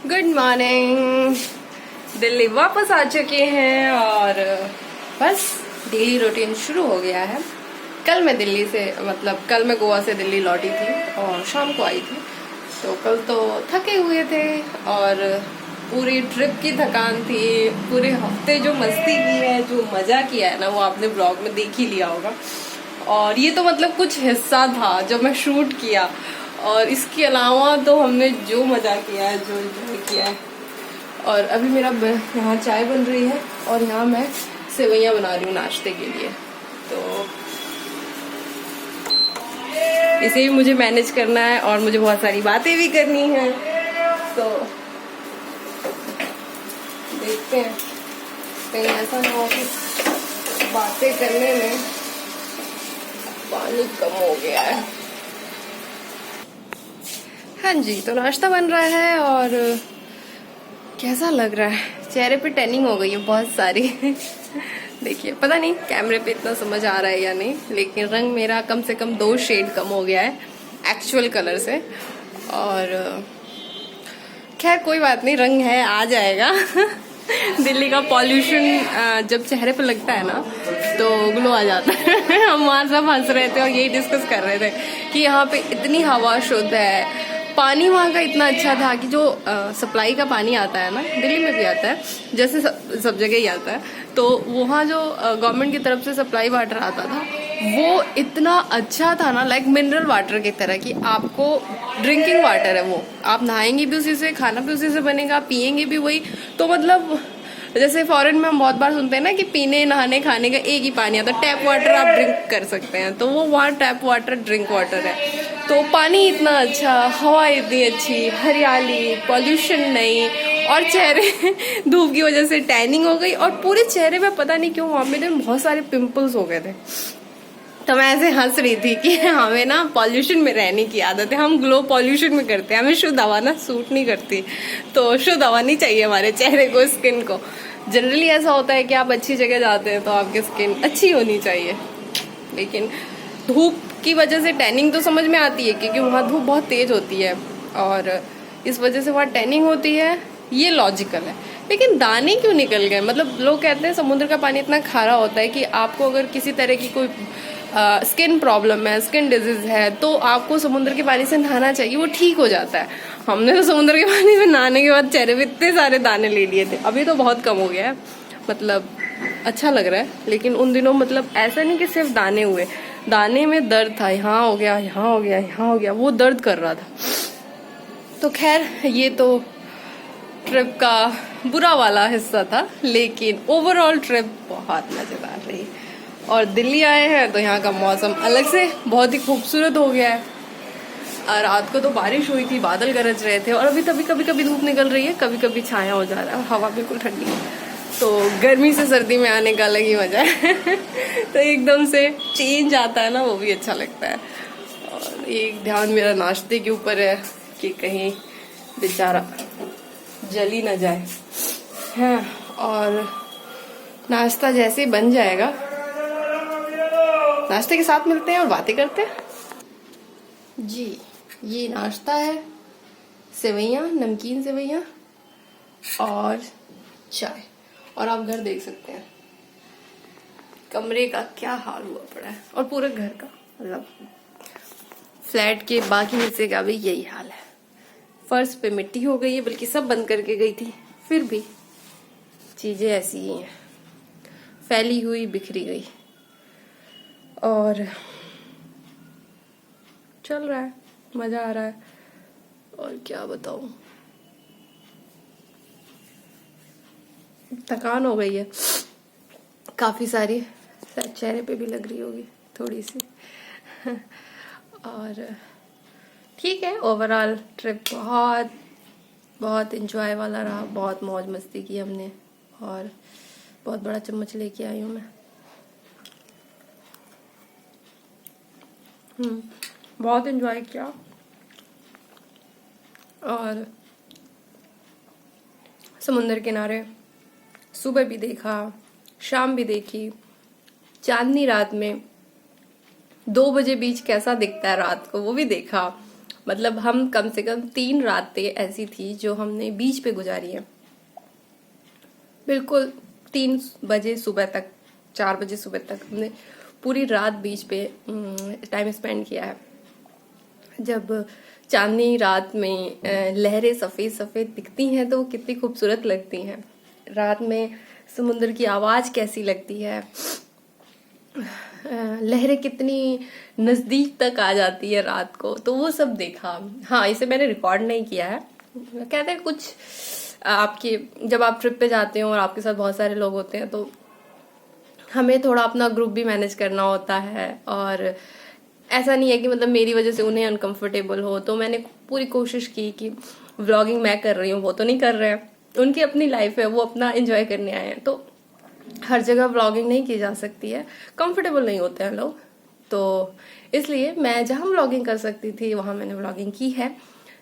Good morning. Delhi वापस आ चुके हैं और बस डेली रूटीन शुरू हो गया है। कल मैं दिल्ली से कल मैं गोवा से दिल्ली लौटी थी और शाम को आई थी, तो कल तो थके हुए थे और पूरी ट्रिप की थकान थी। पूरे हफ्ते जो मस्ती की है, जो मजा किया है ना, वो आपने ब्लॉग में देख ही लिया होगा। और ये तो कुछ हिस्सा था जो मैं शूट किया, और इसके अलावा तो हमने जो मजा किया है, जो एंजॉय किया है। और अभी मेरा यहाँ चाय बन रही है और यहाँ मैं सेवइयाँ बना रही हूँ नाश्ते के लिए। तो इसे भी मुझे मैनेज करना है और मुझे बहुत सारी बातें भी करनी है, तो देखते हैं कहीं ऐसा ना हो कि बातें करने में पानी कम हो गया है। हाँ जी, तो नाश्ता बन रहा है और कैसा लग रहा है? चेहरे पे टैनिंग हो गई है बहुत सारी। देखिए, पता नहीं कैमरे पे इतना समझ आ रहा है या नहीं, लेकिन रंग मेरा कम से कम 2 शेड कम हो गया है एक्चुअल कलर से। और खैर कोई बात नहीं, रंग है, आ जाएगा। दिल्ली का पॉल्यूशन जब चेहरे पे लगता है ना तो ग्लो आ जाता है। हम वहाँ सब हंस रहे थे और यही डिस्कस कर रहे थे कि यहाँ पे इतनी हवा शुद्ध है, पानी वहाँ का इतना अच्छा था कि जो सप्लाई का पानी आता है ना, दिल्ली में भी आता है, जैसे सब जगह ही आता है, तो वहाँ जो गवर्नमेंट की तरफ से सप्लाई वाटर आता था वो इतना अच्छा था ना, लाइक मिनरल वाटर की तरह, कि आपको ड्रिंकिंग वाटर है वो, आप नहाएंगे भी उसी से, खाना भी उसी से बनेगा, पियेंगे भी वही। तो जैसे फॉरेन में हम बहुत बार सुनते हैं ना कि पीने नहाने खाने का एक ही पानी आता है, टैप वाटर आप ड्रिंक कर सकते हैं, तो वो वहाँ टैप वाटर ड्रिंक वाटर है। तो पानी इतना अच्छा, हवा इतनी अच्छी, हरियाली, पॉल्यूशन नहीं, और चेहरे धूप की वजह से टैनिंग हो गई और पूरे चेहरे में पता नहीं क्यों मेरे बहुत सारे पिंपल्स हो गए थे। तो मैं ऐसे हंस रही थी कि हमें ना पॉल्यूशन में रहने की आदत है, हम ग्लो पॉल्यूशन में करते हैं, हमें शुद्ध हवा ना सूट नहीं करती। तो शुद्ध हवा नहीं चाहिए हमारे चेहरे को, स्किन को। जनरली ऐसा होता है कि आप अच्छी जगह जाते हैं तो आपकी स्किन अच्छी होनी चाहिए, लेकिन धूप की वजह से टैनिंग तो समझ में आती है क्योंकि वहाँ धूप बहुत तेज होती है और इस वजह से वहाँ टैनिंग होती है, ये लॉजिकल है। लेकिन दाने क्यों निकल गए? लोग कहते हैं समुद्र का पानी इतना खारा होता है कि आपको अगर किसी तरह की कोई स्किन प्रॉब्लम है, स्किन डिजीज है, तो आपको समुद्र के पानी से नहाना चाहिए, वो ठीक हो जाता है। हमने तो समुद्र के पानी में नहाने के बाद चेहरे पे इतने सारे दाने ले लिए थे, अभी तो बहुत कम हो गया है, अच्छा लग रहा है। लेकिन उन दिनों ऐसा नहीं कि सिर्फ दाने हुए, दाने में दर्द था, यहाँ हो गया, यहाँ हो गया, यहाँ हो गया, वो दर्द कर रहा था। तो खैर ये तो ट्रिप का बुरा वाला हिस्सा था, लेकिन ओवरऑल ट्रिप बहुत मजेदार रही। और दिल्ली आए हैं तो यहाँ का मौसम अलग से बहुत ही खूबसूरत हो गया है। और रात को तो बारिश हुई थी, बादल गरज रहे थे, और अभी कभी कभी धूप निकल रही है, कभी कभी छाया हो जा रहा है, हवा बिल्कुल ठंडी है। तो गर्मी से सर्दी में आने का अलग ही मजा है। तो एकदम से चेंज आता है ना, वो भी अच्छा लगता है। और एक ध्यान मेरा नाश्ते के ऊपर है कि कहीं बेचारा जल ही ना जाए। हाँ, और नाश्ता जैसे ही बन जाएगा, नाश्ते के साथ मिलते हैं और बातें करते हैं। जी, ये नाश्ता है, सेवइयाँ, नमकीन सेवइयाँ और चाय। और आप घर देख सकते हैं कमरे का क्या हाल हुआ पड़ा है, और पूरे घर का फ्लैट के बाकी हिस्से का भी यही हाल है। फर्श पे मिट्टी हो गई है, बल्कि सब बंद करके गई थी, फिर भी चीजें ऐसी ही हैं, फैली हुई, बिखरी गई। और चल रहा है, मजा आ रहा है, और क्या बताऊं, थकान हो गई है काफी सारी, शायद चेहरे पे भी लग रही होगी थोड़ी सी। और ठीक है, ओवरऑल ट्रिप बहुत बहुत एंजॉय वाला रहा, बहुत मौज मस्ती की हमने, और बहुत बड़ा चम्मच लेके आई हूँ मैं। बहुत एंजॉय किया, और समुद्र किनारे सुबह भी देखा, शाम भी देखी, चांदनी रात में 2 बजे बीच कैसा दिखता है रात को, वो भी देखा। मतलब हम कम से कम 3 रातें ऐसी थी जो हमने बीच पे गुजारी है, बिल्कुल 3 बजे सुबह तक, 4 बजे सुबह तक हमने पूरी रात बीच पे टाइम स्पेंड किया है। जब चांदनी रात में लहरें सफेद सफेद दिखती हैं तो वो कितनी खूबसूरत लगती हैं। रात में समुद्र की आवाज कैसी लगती है, लहरें कितनी नजदीक तक आ जाती है रात को, तो वो सब देखा। हाँ, इसे मैंने रिकॉर्ड नहीं किया है। कहते हैं कुछ आपके, जब आप ट्रिप पे जाते हो और आपके साथ बहुत सारे लोग होते हैं तो हमें थोड़ा अपना ग्रुप भी मैनेज करना होता है, और ऐसा नहीं है कि मतलब मेरी वजह से उन्हें अनकंफर्टेबल हो। तो मैंने पूरी कोशिश की कि व्लॉगिंग मैं कर रही हूँ, वो तो नहीं कर रहे हैं, उनकी अपनी लाइफ है, वो अपना एंजॉय करने आए हैं, तो हर जगह व्लॉगिंग नहीं की जा सकती है, कंफर्टेबल नहीं होते हैं लोग। तो इसलिए मैं जहां व्लॉगिंग कर सकती थी वहां मैंने व्लॉगिंग की है।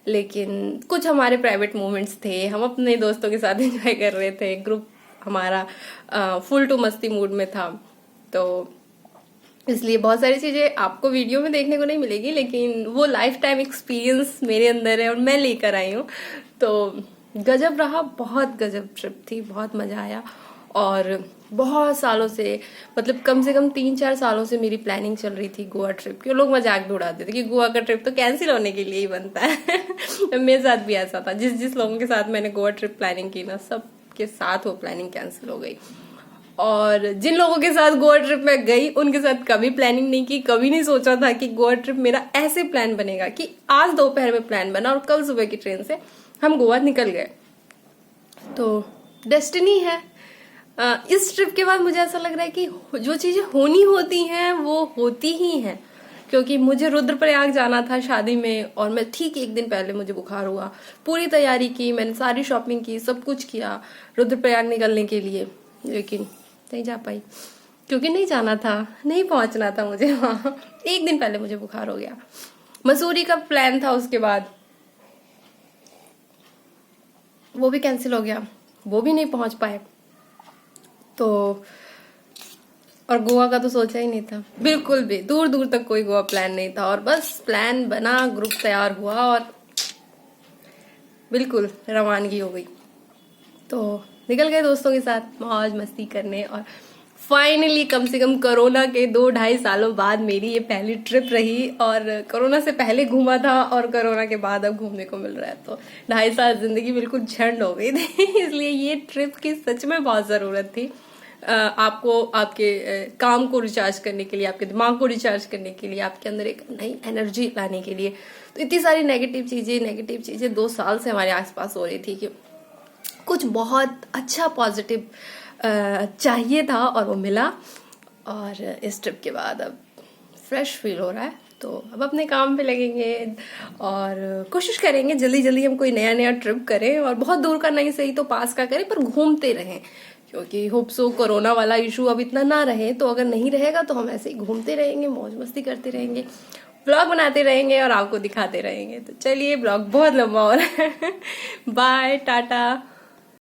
लेकिन कुछ हमारे प्राइवेट मोमेंट्स थे, हम अपने दोस्तों के साथ एंजॉय कर रहे थे, ग्रुप हमारा फुल टू मस्ती मूड में था, तो इसलिए बहुत सारी चीजें आपको वीडियो में देखने को नहीं मिलेगी, लेकिन वो लाइफ टाइम एक्सपीरियंस मेरे अंदर है और मैं लेकर आई हूँ। तो गजब रहा, बहुत गजब ट्रिप थी, बहुत मजा आया। और बहुत सालों से, मतलब कम से कम 3-4 सालों से मेरी प्लानिंग चल रही थी गोवा ट्रिप की। लोग मजाक भी उड़ाते थे कि गोवा का ट्रिप तो कैंसिल होने के लिए ही बनता है। मेरे साथ भी ऐसा था, जिस जिस लोगों के साथ मैंने गोवा ट्रिप प्लानिंग की ना, सब के साथ वो प्लानिंग कैंसिल हो गई। और जिन लोगों के साथ गोवा ट्रिप में गई उनके साथ कभी प्लानिंग नहीं की, कभी नहीं सोचा था कि गोवा ट्रिप मेरा ऐसे प्लान बनेगा कि आज दोपहर में प्लान बना और कल सुबह की ट्रेन से हम गोवा निकल गए। तो डेस्टिनी है। इस ट्रिप के बाद मुझे ऐसा लग रहा है कि जो चीजें होनी होती हैं वो होती ही हैं, क्योंकि मुझे रुद्रप्रयाग जाना था शादी में, और मैं ठीक 1 दिन पहले मुझे बुखार हुआ। पूरी तैयारी की, मैंने सारी शॉपिंग की, सब कुछ किया रुद्रप्रयाग निकलने के लिए, लेकिन नहीं जा पाई क्योंकि नहीं जाना था, नहीं पहुंचना था मुझे वहां। 1 दिन पहले मुझे बुखार हो गया। मसूरी का प्लान था, उसके बाद वो भी कैंसिल हो गया, वो भी नहीं पहुंच पाए। तो और गोवा का तो सोचा ही नहीं था, बिल्कुल भी दूर दूर तक कोई गोवा प्लान नहीं था, और बस प्लान बना, ग्रुप तैयार हुआ और बिल्कुल रवानगी हो गई। तो निकल गए दोस्तों के साथ मौज मस्ती करने, और फाइनली कम से कम कोरोना के 2-2.5 सालों बाद मेरी ये पहली ट्रिप रही। और कोरोना से पहले घूमा था और कोरोना के बाद अब घूमने को मिल रहा है, तो 2.5 साल जिंदगी बिल्कुल झंड हो गई थी। इसलिए ये ट्रिप की सच में बहुत जरूरत थी। आपको आपके काम को रिचार्ज करने के लिए, आपके दिमाग को रिचार्ज करने के लिए, आपके अंदर एक नई एनर्जी लाने के लिए। तो इतनी सारी नेगेटिव चीजें 2 साल से हमारे आसपास हो रही थी कि कुछ बहुत अच्छा पॉजिटिव चाहिए था और वो मिला। और इस ट्रिप के बाद अब फ्रेश फील हो रहा है, तो अब अपने काम पे लगेंगे और कोशिश करेंगे जल्दी जल्दी हम कोई नया ट्रिप करें, और बहुत दूर का नहीं सही तो पास का करें, पर घूमते रहें, क्योंकि होप सो कोरोना वाला इशू अब इतना ना रहे। तो अगर नहीं रहेगा तो हम ऐसे ही घूमते रहेंगे, मौज मस्ती करते रहेंगे, ब्लॉग बनाते रहेंगे और आपको दिखाते रहेंगे। तो चलिए, ब्लॉग बहुत लंबा हो रहा है। बाय, टाटा।